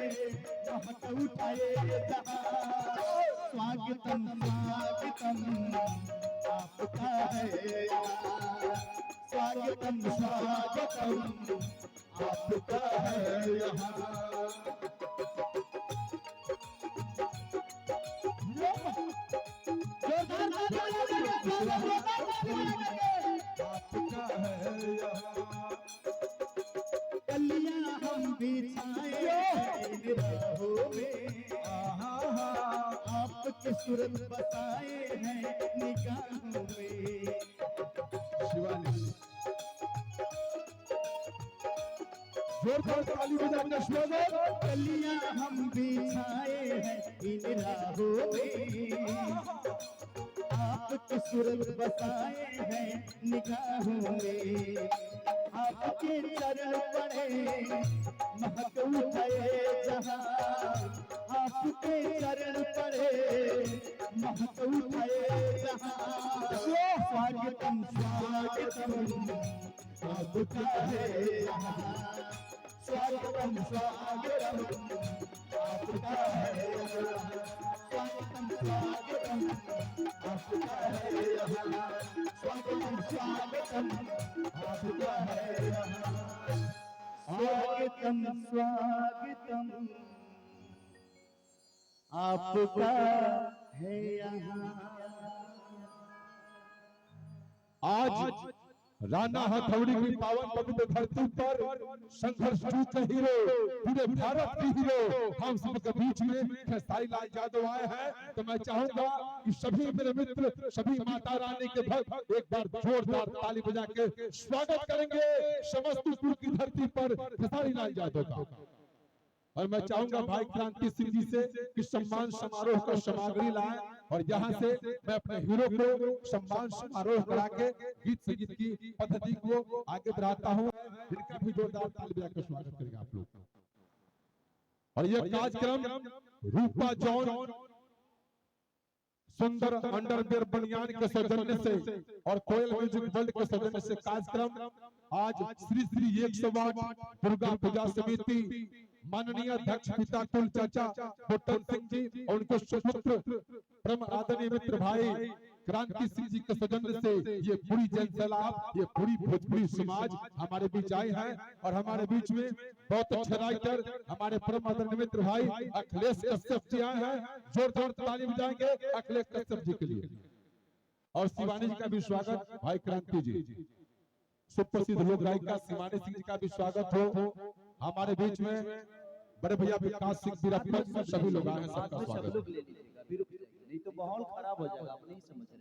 महक उठाए जहां। स्वागतम स्वागतम आपका है यहाँ, स्वागतम स्वागतम आपका है यहाँ। आपका है यहाँ, कलियां हम बिछाए निगाहों में, आपकी सूरत बसाए हैं निगाहों में। शिवानी जोरदार ताली बजाकर स्वागत। कलियां हम बिछाए हैं इन राहों में, आपकी सूरत बसाए हैं निगाहों में। आपके चरण पड़े महक उठाए जहां, आपके चरण पड़े महक उठाए जहां। स्वागतम स्वागतम आपका है यहाँ, स्वागतम स्वागतम आपका है यहाँ, स्वागतम स्वागतम आपका है यहाँ, स्वागतम स्वागतम आपका है यहाँ, स्वागतम स्वागतम आपका है यहाँ। आज राणा हथौड़ी की पावन पवित्र धरती पर संघर्ष के हीरो, पूरे भारत के हीरो हम सबके बीच में खेसारी लाल यादव आए हैं। तो मैं चाहूंगा कि सभी मेरे मित्र, सभी माता रानी के भक्त एक बार जोरदार ताली बजा के स्वागत करेंगे समस्तीपुर की धरती पर खेसारी लाल यादव का। और मैं चाहूंगा भाई क्रांति सिंह जी से कि सम्मान समारोह का सामग्री लाए, और यहाँ से मैं अपने हीरो को सम्मान समारोह करा के गीत संगीत की पद्धति को आगे बढ़ाता हूँ। इनका भी जोरदार ताली बजाकर स्वागत करेंगे आप लोग। और यह कार्यक्रम रूपा जॉन सुंदर अंडरवियर बनियान के सौजन्य से और कोयल म्यूजिक वर्ल्ड के सौजन्य से कार्यक्रम आज श्री श्री 108 दुर्गा पूजा समिति माननीय अध्यक्ष पिता कुल चाचा बोटन सिंह जी और उनको सुपुत्र परम आदरणीय मित्र भाई क्रांति सिंह जी के सौजन्य से ये पूरी जनसैलाब, ये पूरी भोजपुरी समाज हमारे बीच आए हैं। और हमारे बीच में बहुत अच्छे राइटर हमारे परम आदरणीय मित्र भाई अखिलेश कश्यप जी आए हैं। जोरदार ताली बजाएंगे अखिलेश कश्यप जी के लिए। और शिवानी जी का भी स्वागत भाई क्रांति जी। सुप्रसिद्ध लोक गायिका शिवानी सिंह जी का भी स्वागत हो। हमारे बीच में बड़े भैया विकास सिंह वीरप्पन सभी लोग आए हैं, सबका स्वागत। नहीं तो माहौल खराब हो जाएगा, आप नहीं समझ रहे।